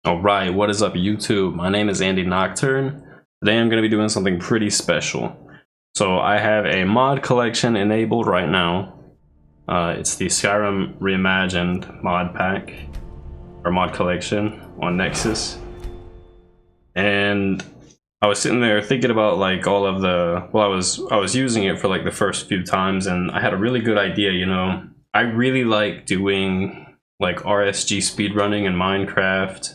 Alright, what is up YouTube? My name is AndyNocturne. Today I'm going to be doing something pretty special. So I have a mod collection enabled right now. It's the Skyrim Reimagined mod pack, or mod collection on Nexus. And I was sitting there thinking about like all of the, well, I was using it for like the first few times, and I had a really good idea, you know. I really like doing like RSG speedrunning in Minecraft,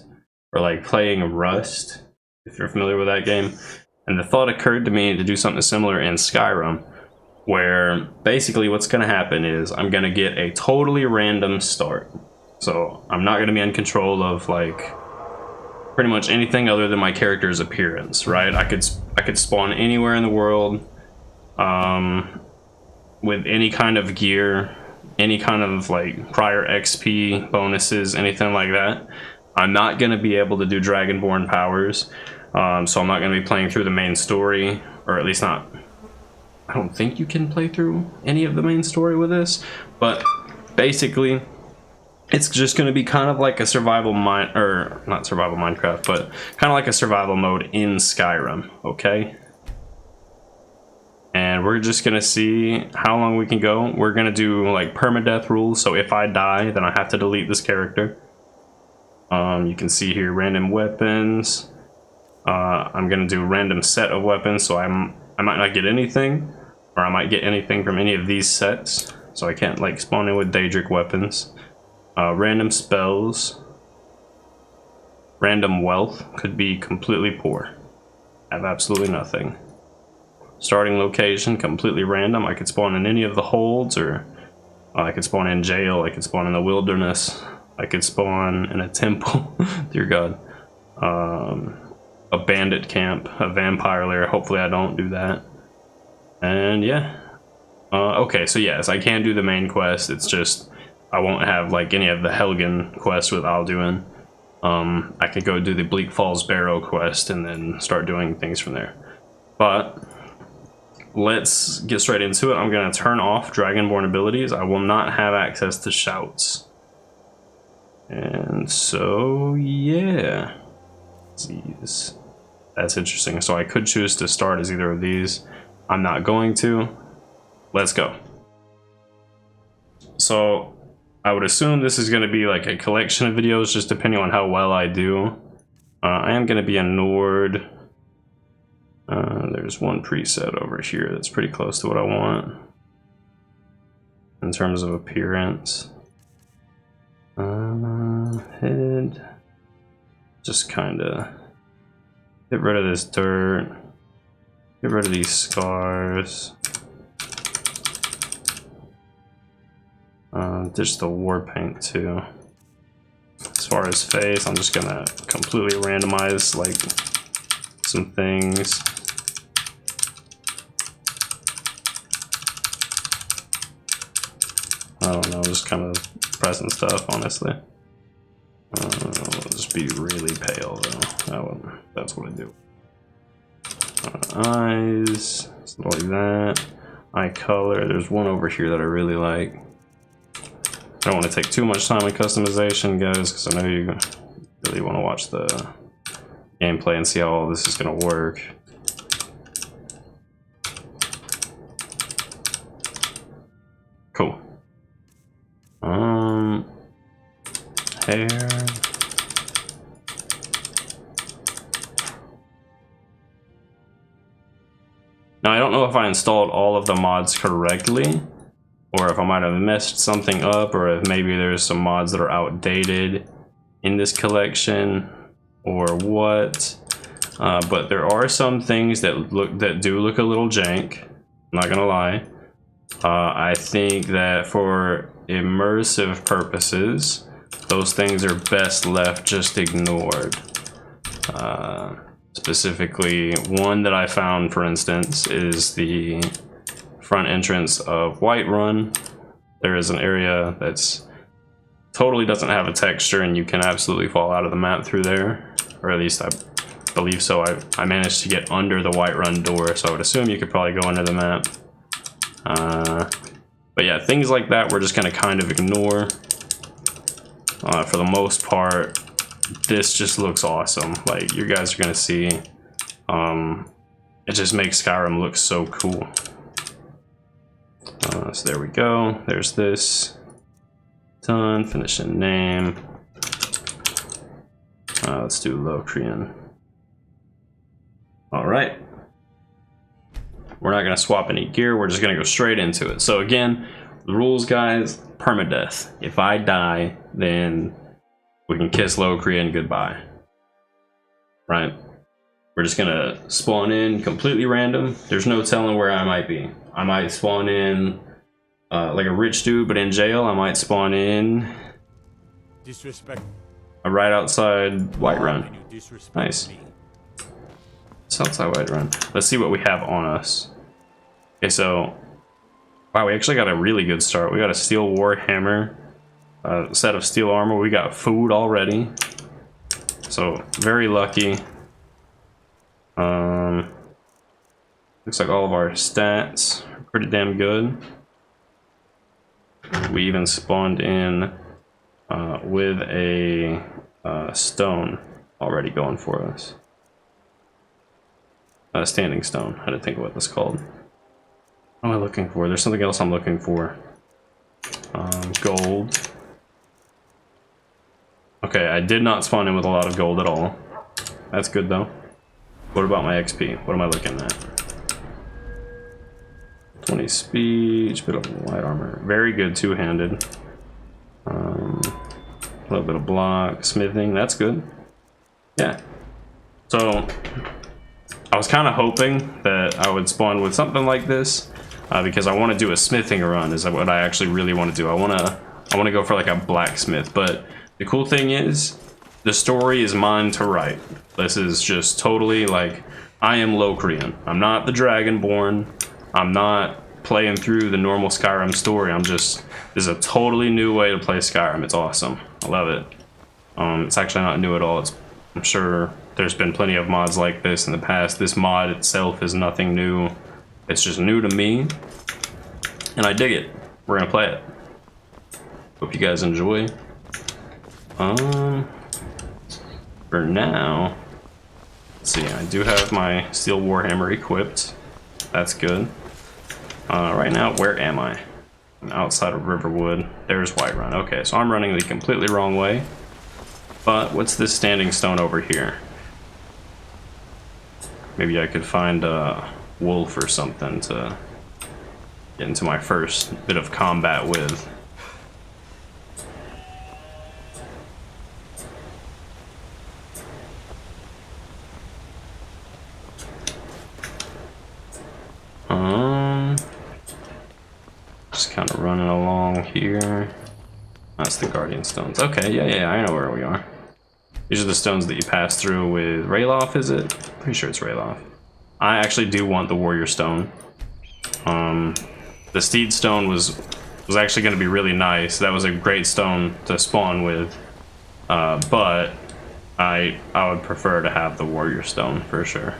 or like playing Rust, if you're familiar with that game. And the thought occurred to me to do something similar in Skyrim, where basically what's going to happen is I'm going to get a totally random start. So I'm not going to be in control of like pretty much anything other than my character's appearance, right? I could spawn anywhere in the world with any kind of gear, any kind of like prior XP bonuses, anything like that. I'm not going to be able to do Dragonborn powers, so I'm not going to be playing through the main story, or at least not. I don't think you can play through any of the main story with this, but basically it's just going to be kind of like a survival not survival Minecraft, but kind of like a survival mode in Skyrim, okay? And we're just going to see how long we can go. We're going to do like permadeath rules, so if I die, then I have to delete this character. You can see here random weapons. I'm gonna do a random set of weapons, so I might not get anything, or I might get anything from any of these sets, so I can't like spawn in with Daedric weapons. Random spells, random wealth, could be completely poor, have absolutely nothing. Starting location, completely random. I could spawn in any of the holds, or I could spawn in jail, I could spawn in the wilderness, I could spawn in a temple, dear God. A bandit camp, a vampire lair, hopefully I don't do that. And yeah. Okay, so yes, I can do the main quest, it's just I won't have like any of the Helgen quests with Alduin. I could go do the Bleak Falls Barrow quest and then start doing things from there. But let's get straight into it. I'm going to turn off Dragonborn abilities. I will not have access to shouts. And so, yeah. Jeez. That's interesting. So I could choose to start as either of these. I'm not going to. Let's go. So I would assume this is going to be like a collection of videos, just depending on how well I do. I am going to be a Nord. There's one preset over here that's pretty close to what I want in terms of appearance. Head, just kind of get rid of this dirt, get rid of these scars, ditch the war paint too. As far as face, I'm just gonna completely randomize like some things. I don't know, just kind of pressing stuff, honestly. I'll just be really pale though. That's what I do. Eyes, something like that. Eye color. There's one over here that I really like. I don't want to take too much time with customization, guys, because I know you really want to watch the gameplay and see how all this is going to work. Cool. Hair. Now I don't know if I installed all of the mods correctly, or if I might have messed something up, or if maybe there's some mods that are outdated in this collection, or what. But there are some things that do look a little jank. I'm not gonna lie. I think that for immersive purposes, those things are best left just ignored. Specifically, one that I found, for instance, is the front entrance of Whiterun. There is an area that's totally doesn't have a texture, and you can absolutely fall out of the map through there, or at least I believe so. I managed to get under the Whiterun door, so I would assume you could probably go under the map. But yeah, things like that we're just gonna kind of ignore. For the most part, this just looks awesome. Like, you guys are gonna see. It just makes Skyrim look so cool. So there we go. There's this. Done. Finishing name. Let's do Locrian. All right. We're not gonna swap any gear. We're just gonna go straight into it. So again, the rules, guys. Permadeath. If I die, then we can kiss Locrian goodbye. Right? We're just gonna spawn in completely random. There's no telling where I might be. I might spawn in like a rich dude, but in jail. I might spawn in disrespect right outside Whiterun. Nice. It's outside Whiterun. Let's see what we have on us. Okay, so wow, we actually got a really good start. We got a steel war hammer, a set of steel armor. We got food already, so very lucky. Looks like all of our stats are pretty damn good. We even spawned in with a stone already going for us. Standing stone. I didn't think of what that's called. What am I looking for? There's something else I'm looking for. Gold. Okay, I did not spawn in with a lot of gold at all. That's good though. What about my XP? What am I looking at? 20 speed, bit of light armor. Very good two-handed. A little bit of block, smithing, that's good. Yeah. So I was kind of hoping that I would spawn with something like this because I want to do a smithing run. Is what I actually really want to do. I want to go for like a blacksmith. But the cool thing is, the story is mine to write. This is just totally like, I am Locrian. I'm not the Dragonborn. I'm not playing through the normal Skyrim story. this is a totally new way to play Skyrim. It's awesome. I love it. It's actually not new at all. I'm sure there's been plenty of mods like this in the past. This mod itself is nothing new. It's just new to me, and I dig it. We're gonna play it. Hope you guys enjoy. For now, let's see. I do have my steel warhammer equipped. That's good. Right now, where am I? I'm outside of Riverwood. There's Whiterun. Okay, so I'm running the completely wrong way. But what's this standing stone over here? Maybe I could find a wolf or something to get into my first bit of combat with. Just kind of running along here. That's the Guardian Stones. Okay, yeah, I know where we are. These are the stones that you pass through with Rayloff, is it? Pretty sure it's Rayloff. I actually do want the Warrior Stone. The Steed Stone was actually going to be really nice. That was a great stone to spawn with. But I would prefer to have the Warrior Stone for sure.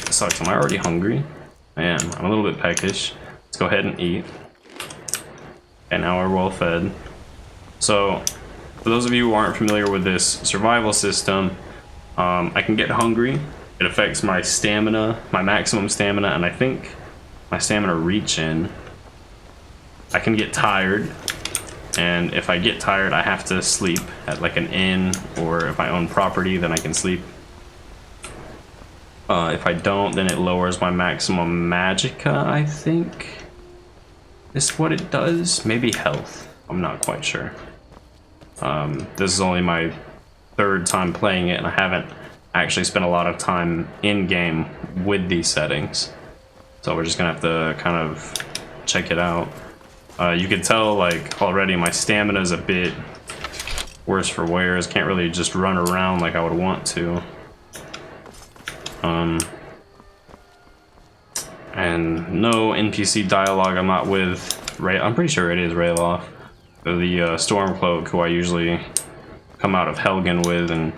Sucks. Am I already hungry? I am. I'm a little bit peckish. Let's go ahead and eat. And now we're well fed. So, for those of you who aren't familiar with this survival system, I can get hungry. It affects my stamina, my maximum stamina, and I think my stamina reach-in. I can get tired, and if I get tired, I have to sleep at like an inn, or if I own property, then I can sleep. If I don't, then it lowers my maximum magicka, I think. Is what it does? Maybe health. I'm not quite sure. This is only my third time playing it, and I haven't actually spent a lot of time in-game with these settings. So we're just gonna have to kind of check it out. You can tell, like, already my stamina is a bit worse for wears. Can't really just run around like I would want to. And no NPC dialogue. I'm not with Ray. I'm pretty sure it is Rayloff, the Stormcloak, who I usually come out of Helgen with and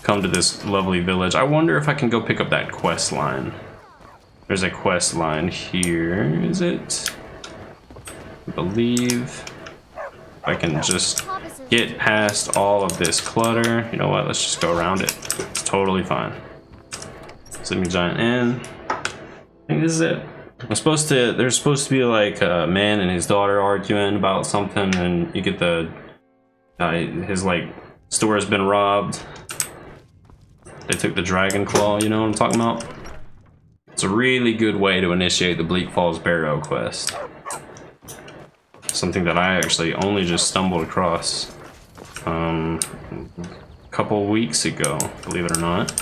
come to this lovely village. I wonder if I can go pick up that quest line. There's a quest line here, is it? I believe I can just get past all of this clutter. You know what? Let's just go around it. It's totally fine. Sleeping giant in. I think this is it. There's supposed to be like a man and his daughter arguing about something, and you get the his like store has been robbed. They took the dragon claw. You know what I'm talking about? It's a really good way to initiate the Bleak Falls Barrow quest. Something that I actually only just stumbled across a couple weeks ago, believe it or not.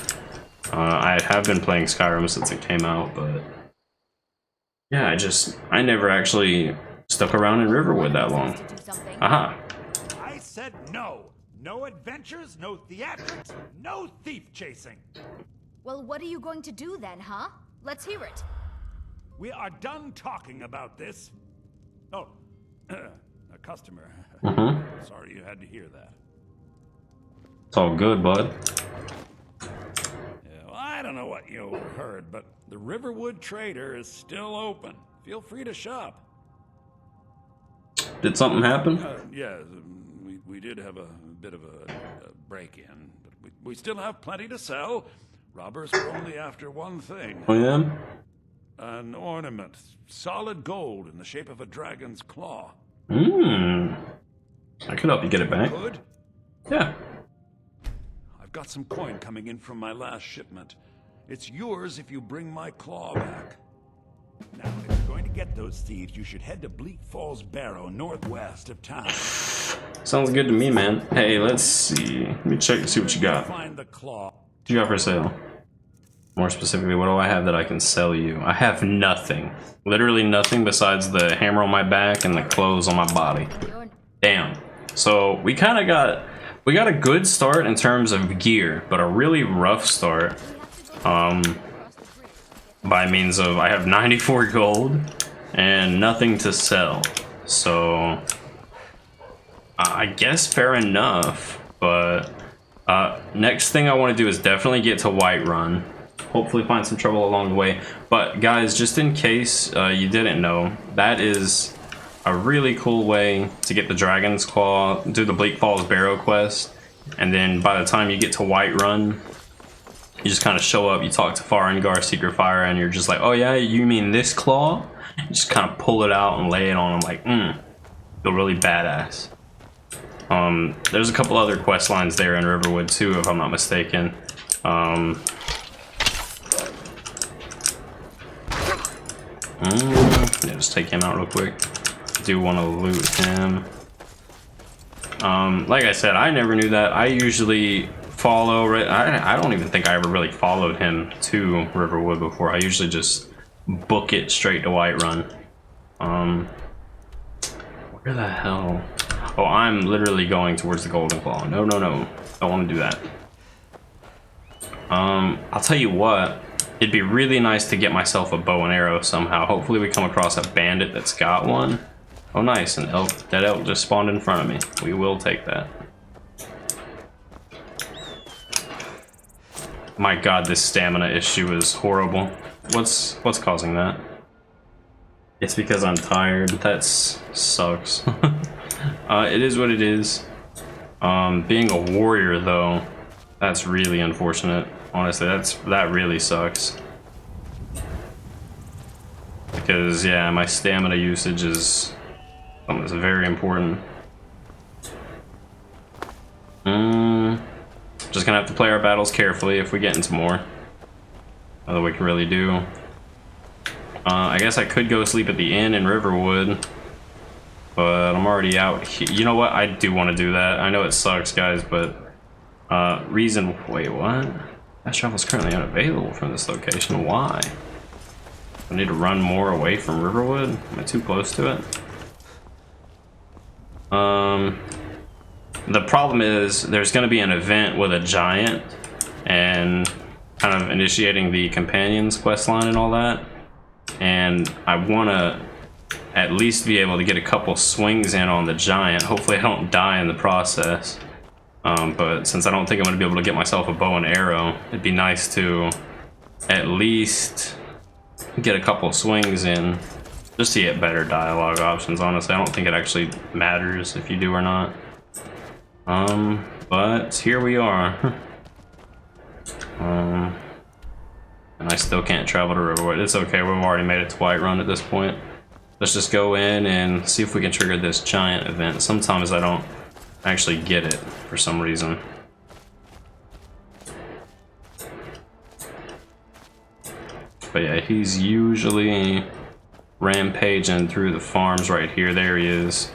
I have been playing Skyrim since it came out, but yeah, I never actually stuck around in Riverwood that long. Aha. I said no. No adventures, no theatrics, no thief chasing. Well, what are you going to do then, huh? Let's hear it. We are done talking about this. Oh, a customer. Sorry you had to hear that. It's all good, bud. Yeah, well, I don't know what you heard, but the Riverwood Trader is still open. Feel free to shop. Did something happen? Yeah, we did have a bit of a break-in, but we still have plenty to sell. Robbers were only after one thing. Oh yeah? An ornament, solid gold in the shape of a dragon's claw. I could help you get it back. Good? Yeah. I've got some coin coming in from my last shipment. It's yours if you bring my claw back. Now, if you're going to get those thieves, you should head to Bleak Falls Barrow, northwest of town. Sounds good to me, man. Hey, let's see. Let me check and see what you got. Find the claw. What you got for sale? More specifically, what do I have that I can sell you? I have nothing. Literally nothing besides the hammer on my back and the clothes on my body. Damn. So we kind of got a good start in terms of gear, but a really rough start. By means of I have 94 gold and nothing to sell. So I guess fair enough, but next thing I want to do is definitely get to Whiterun. Hopefully find some trouble along the way. But guys, just in case you didn't know, that is a really cool way to get the Dragon's Claw, do the Bleak Falls Barrow quest, and then by the time you get to Whiterun, you just kind of show up, you talk to Farengar, Secret Fire, and you're just like, oh yeah, you mean this claw? You just kind of pull it out and lay it on them like, feel really badass. There's a couple other quest lines there in Riverwood too, if I'm not mistaken. Yeah, just take him out real quick. Do want to loot him. Like I said, I never knew that. I usually follow. I don't even think I ever really followed him to Riverwood before. I usually just book it straight to Whiterun. Where the hell? Oh, I'm literally going towards the Golden Claw. No, no, no. Don't want to do that. I'll tell you what. It'd be really nice to get myself a bow and arrow somehow. Hopefully we come across a bandit that's got one. Oh nice, an elk. That elk just spawned in front of me. We will take that. My god, this stamina issue is horrible. What's causing that? It's because I'm tired. That sucks. It is what it is. Being a warrior though, that's really unfortunate. Honestly, that really sucks. Because yeah, my stamina usage is something that's very important. Just gonna have to play our battles carefully if we get into more. Nothing we can really do. I guess I could go sleep at the inn in Riverwood, but I'm already out here. You know what? I do want to do that. I know it sucks, guys, but wait, what? Fast travel is currently unavailable from this location. Why? I need to run more away from Riverwood? Am I too close to it? The problem is there's going to be an event with a giant and kind of initiating the companions quest line and all that. And I want to at least be able to get a couple swings in on the giant. Hopefully I don't die in the process. But since I don't think I'm going to be able to get myself a bow and arrow, it'd be nice to at least get a couple swings in just to get better dialogue options. Honestly, I don't think it actually matters if you do or not. But here we are. And I still can't travel to Riverwood. It's okay, we've already made it to Whiterun at this point. Let's just go in and see if we can trigger this giant event. Sometimes I don't actually get it for some reason. But yeah, he's usually rampaging through the farms right here. There he is.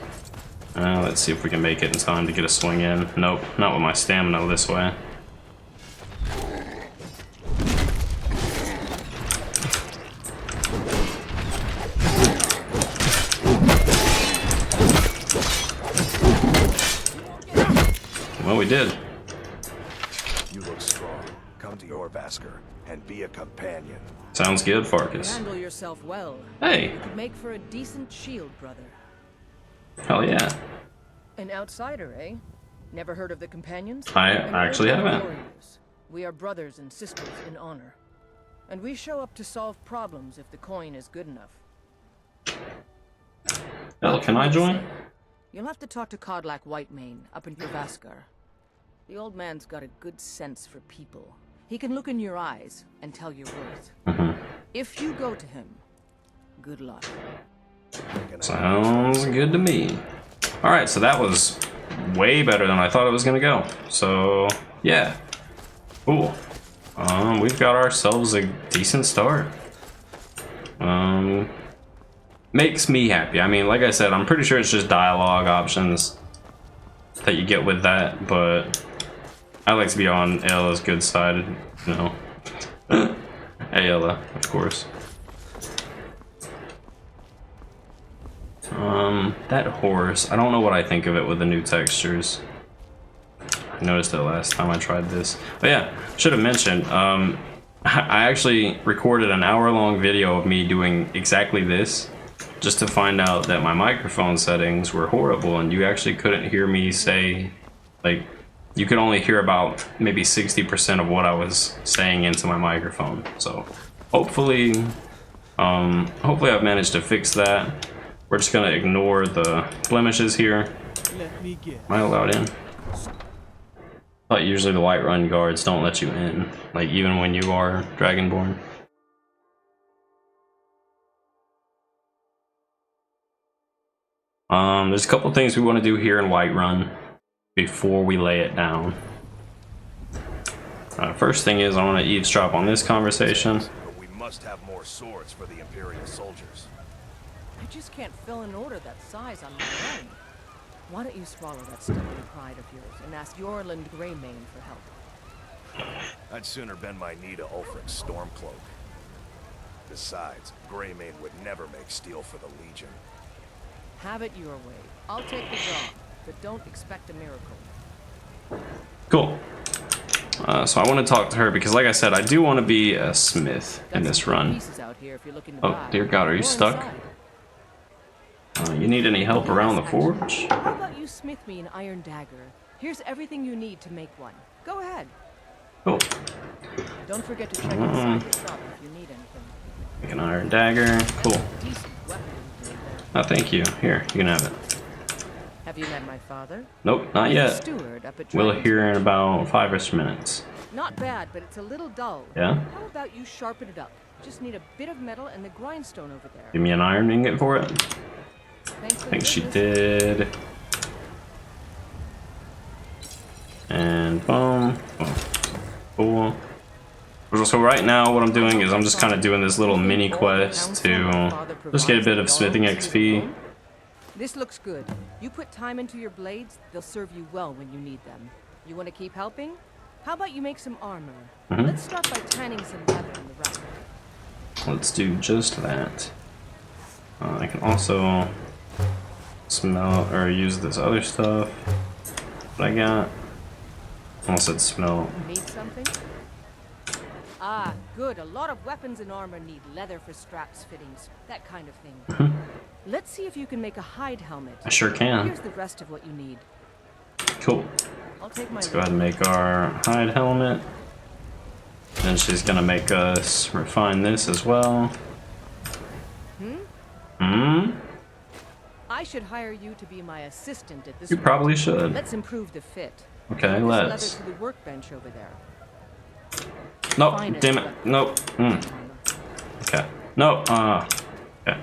Let's see if we can make it in time to get a swing in. Nope, not with my stamina this way. Well, we did. You look strong. Come to your Vasker and be a companion. Sounds good, Farkas. Handle yourself well. Hey, You could make for a decent shield, brother. hell yeah. An outsider, eh? Never heard of the companions? I An actually order of haven't. warriors. We are brothers and sisters in honor. And we show up to solve problems if the coin is good enough. Hell, can I join? You'll have to talk to Kodlak Whitemane up in Vaskar. The old man's got a good sense for people. He can look in your eyes and tell your worth. If you go to him, good luck. Sounds good to me. Alright, so that was way better than I thought it was gonna go. So, yeah. Cool. We've got ourselves a decent start. Makes me happy. I mean, like I said, I'm pretty sure it's just dialogue options that you get with that, but I like to be on Ayla's good side, you know. Ayla, of course. That horse, I don't know what I think of it with the new textures. I noticed it last time I tried this. But yeah, should have mentioned, I actually recorded an hour-long video of me doing exactly this, just to find out that my microphone settings were horrible and you actually couldn't hear me say, like, you could only hear about maybe 60% of what I was saying into my microphone. So hopefully I've managed to fix that. We're just gonna ignore the blemishes here. Let me get. Am I allowed in? But usually the Whiterun guards don't let you in, like even when you are Dragonborn. There's a couple things we want to do here in Whiterun before we lay it down. First thing is I want to eavesdrop on this conversation. But we must have more swords for the Imperial soldiers. I just can't fill an order that size on my own. Why don't you swallow that stubborn pride of yours and ask Yorland Greymane for help? I'd sooner bend my knee to Ulfric's Stormcloak. Besides, Greymane would never make steel for the Legion. Have it your way. I'll take the job, but don't expect a miracle. Cool. So I want to talk to her because, like I said, I do want to be a smith in this run. Oh, dear God, are you stuck? You need any help around the forge? How about you smith me an iron dagger? Here's everything you need to make one. Go ahead. Cool. Don't forget to check inside the shop if you need anything. Make an iron dagger. Cool. Decent weapon. Oh, thank you. Here, you can have it. Have you met my father? Nope, not He's a yet. steward up at We'll Dragon's hear in Mansion. about 5-ish minutes. Not bad, but it's a little dull. Yeah? How about you sharpen it up? Just need a bit of metal and the grindstone over there. Give me an iron ingot for it. Thanks for I think the she business. did. And boom. Cool. So right now what I'm doing is I'm just kind of doing this little mini quest to just get a bit of smithing XP. This looks good. You put time into your blades, they'll serve you well when you need them. You want to keep helping? How about you make some armor? Let's start by tanning some leather in the rack. Let's do just that. I can also smell or use this other stuff that I got. Almost said smell. Need something? Ah, good. A lot of weapons and armor need leather for straps, fittings, that kind of thing. Let's see if you can make a hide helmet. I sure can. Here's the rest of what you need. Cool. I'll take my Let's go ahead and make our hide helmet. And she's gonna make us refine this as well. I should hire you to be my assistant at this You rate. probably should. Let's improve the fit. Okay, There's let's. leather to the workbench over there. Nope, Finest damn it. Nope. Okay. No, okay.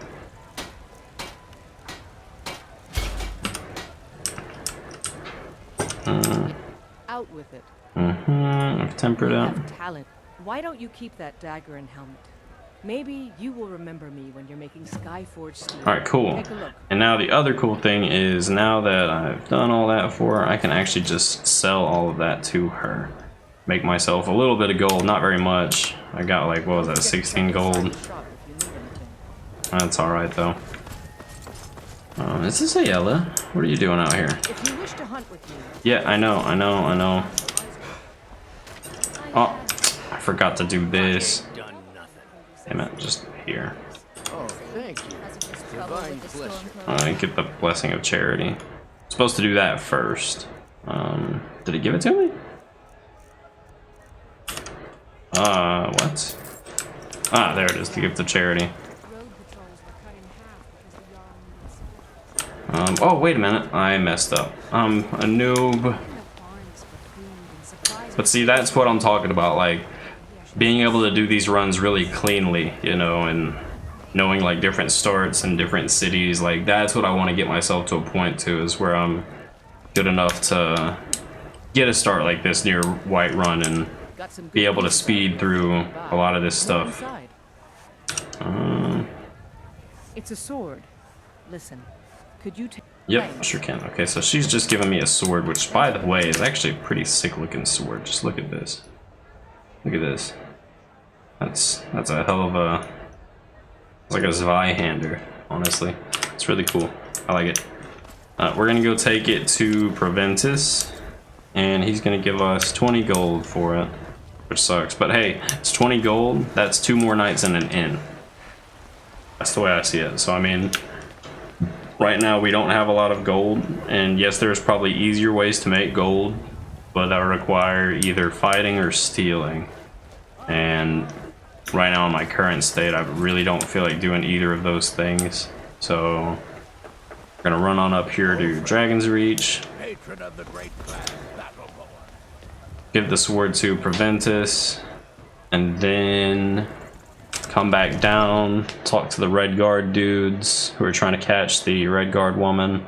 Out with it. I've tempered You it. have talent. Why don't you keep that dagger and helmet? Maybe you will remember me when you're making Skyforge steel. Alright, cool. Take a look. And now the other cool thing is, now that I've done all that for her, I can actually just sell all of that to her. Make myself a little bit of gold, not very much. I got like, what was that, 16 gold? That's alright though. Is this Ayala? What are you doing out here? If you wish to hunt with me, Yeah, I know. Oh, I forgot to do this. Damn it, just here. Oh, thank you. Divine pleasure. I get the blessing of charity. Supposed to do that first. Did he give it to me? What? Ah, there it is, the gift of charity. Oh, wait a minute. I messed up. I'm a noob. But see, that's what I'm talking about, like, being able to do these runs really cleanly, you know, and knowing, like, different starts and different cities. Like, that's what I want to get myself to a point to, is where I'm good enough to get a start like this near Whiterun and got some be good able to news speed through a lot of this stuff. inside. It's a sword. Listen, could you take? Yep, sure can. Okay, so she's just giving me a sword, which, by the way, is actually a pretty sick looking sword. Just look at this. Look at this. That's a hell of a... It's like a Zweihander, honestly. It's really cool. I like it. We're gonna go take it to Proventus, and he's gonna give us 20 gold for it, which sucks. But hey, it's 20 gold. That's 2 more nights in an inn. That's the way I see it. So I mean, right now we don't have a lot of gold, and yes, there's probably easier ways to make gold, but that would require either fighting or stealing. And right now in my current state, I really don't feel like doing either of those things. So we're gonna run on up here to Dragon's Reach, Patron of the great clan, Battleborn. give the sword to Proventus, and then come back down, talk to the Red Guard dudes who are trying to catch the Red Guard woman.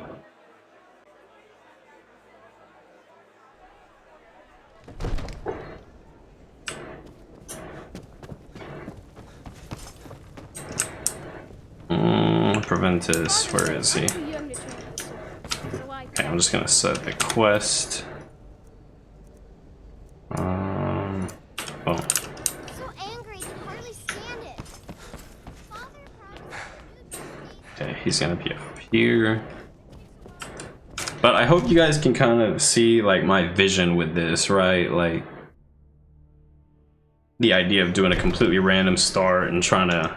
Proventus, where is he? Okay, I'm just gonna set the quest. Oh. So angry, can hardly stand it. Father Okay, he's gonna be up here. But I hope you guys can kind of see like my vision with this, right? Like the idea of doing a completely random start and trying to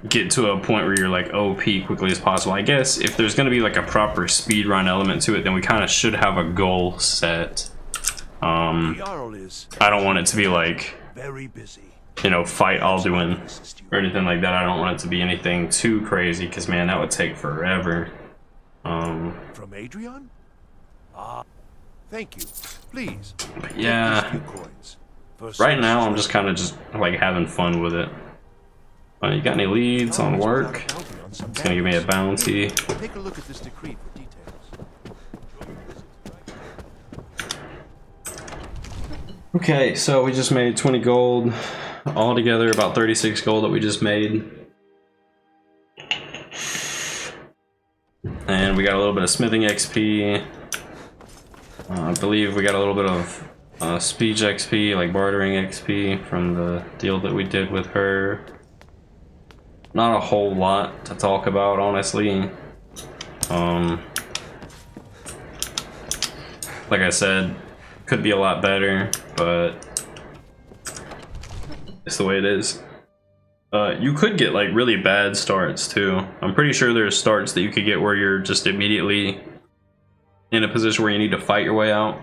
get to a point where you're like OP quickly as possible. I guess if there's gonna be like a proper speed run element to it, then we kind of should have a goal set. The Jarl is I don't want it to be like, very busy. you know, fight Alduin or anything like that. I don't want it to be anything too crazy, because man, that would take forever. From Adrian? Ah, thank you. Please. But yeah, Take these few coins. For right now I'm services just kind of just like having fun with it. You got any leads on work? It's gonna give me a bounty. Take a look at this decree for details. Okay, so we just made 20 gold. Altogether about 36 gold that we just made. And we got a little bit of smithing XP. I believe we got a little bit of speech XP, like bartering XP from the deal that we did with her. Not a whole lot to talk about, honestly. Like I said, could be a lot better, but it's the way it is. You could get like really bad starts too. I'm pretty sure there's starts that you could get where you're just immediately in a position where you need to fight your way out.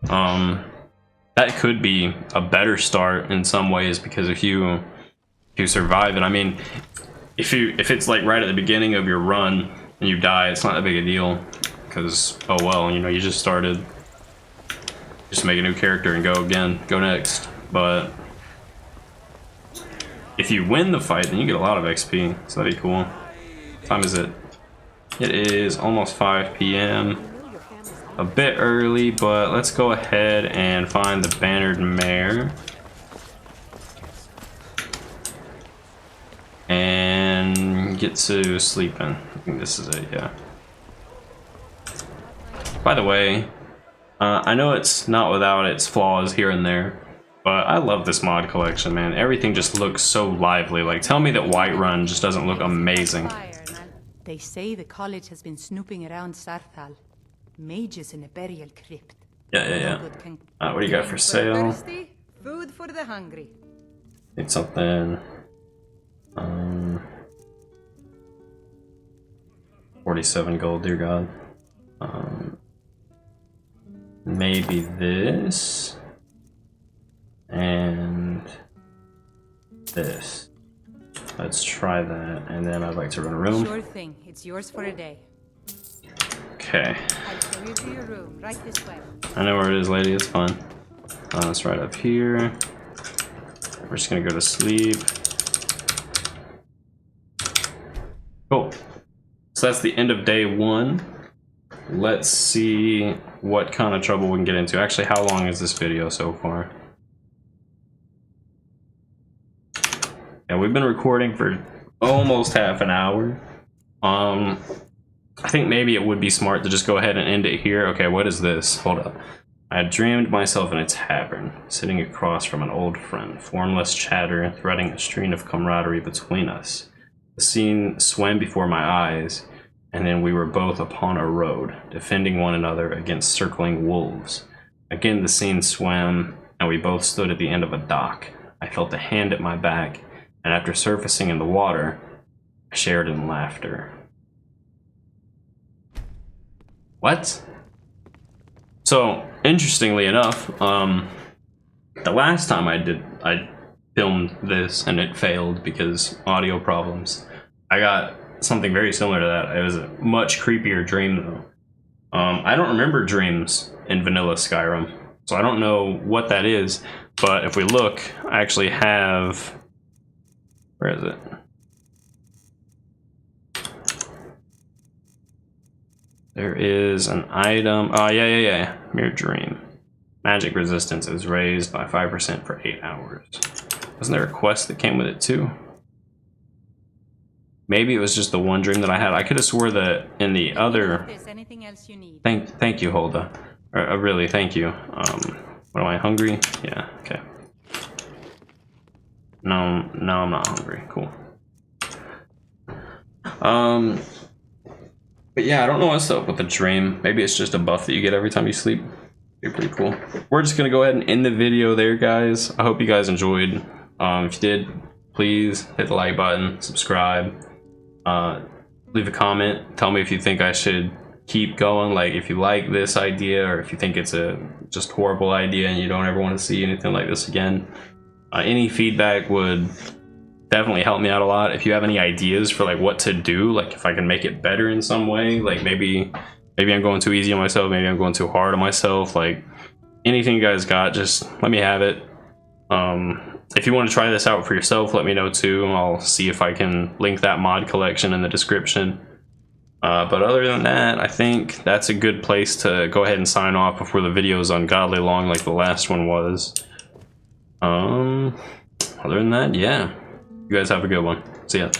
That could be a better start in some ways, because if you survive it, I mean, if it's like right at the beginning of your run and you die, it's not that big a deal. Because, oh well, you know, you just started. Just make a new character and go again. Go next. But if you win the fight, then you get a lot of XP. So that'd be cool. What time is it? It is almost 5 p.m. A bit early, but let's go ahead and find the bannered mare. And get to sleeping. I think this is it, yeah. By the way, I know it's not without its flaws here and there, but I love this mod collection, man. Everything just looks so lively. Like, tell me that Whiterun just doesn't look amazing. They say the college has been snooping around Sarthal. Mages in a burial crypt. Yeah. What do you got for sale? Food for the hungry. Need something. 47 gold, dear God. Maybe this. And this. Let's try that, and then I'd like to run a room. Sure thing. It's yours for a day. Okay. I'll show you to your room, right this way. I know where it is, lady. It's fine. It's right up here. We're just gonna go to sleep. Cool. So that's the end of day 1. Let's see what kind of trouble we can get into. Actually, how long is this video so far? Yeah, we've been recording for almost half an hour. I think maybe it would be smart to just go ahead and end it here. Okay, what is this? Hold up. I had dreamed myself in a tavern, sitting across from an old friend, formless chatter threading a stream of camaraderie between us. The scene swam before my eyes, and then we were both upon a road, defending one another against circling wolves. Again the scene swam, and we both stood at the end of a dock. I felt a hand at my back, and after surfacing in the water, I shared in laughter. What? So, interestingly enough, the last time I filmed this and it failed because audio problems, I got something very similar to that. It was a much creepier dream though. I don't remember dreams in vanilla Skyrim, so I don't know what that is, but if we look, I actually have, where is it? There is an item. Oh, yeah. Mere dream. Magic resistance is raised by 5% for 8 hours. Wasn't there a quest that came with it too? Maybe it was just the one dream that I had. I could have swore that in the other. If there's anything else you need. Thank you, Hulda. Really, thank you. What am I hungry? Yeah. Okay. No, I'm not hungry. Cool. But yeah, I don't know what's up with the dream. Maybe it's just a buff that you get every time you sleep. Be pretty cool. We're just gonna go ahead and end the video there, guys. I hope you guys enjoyed. If you did, please hit the like button, subscribe, leave a comment. Tell me if you think I should keep going, like if you like this idea, or if you think it's a just horrible idea and you don't ever want to see anything like this again. Any feedback would definitely help me out a lot. If you have any ideas for like what to do, like if I can make it better in some way, like maybe I'm going too easy on myself, maybe I'm going too hard on myself, like anything you guys got, just let me have it. If you want to try this out for yourself, let me know too. I'll see if I can link that mod collection in the description. But other than that, I think that's a good place to go ahead and sign off before the video is ungodly long like the last one was. Other than that, yeah. You guys have a good one. See ya.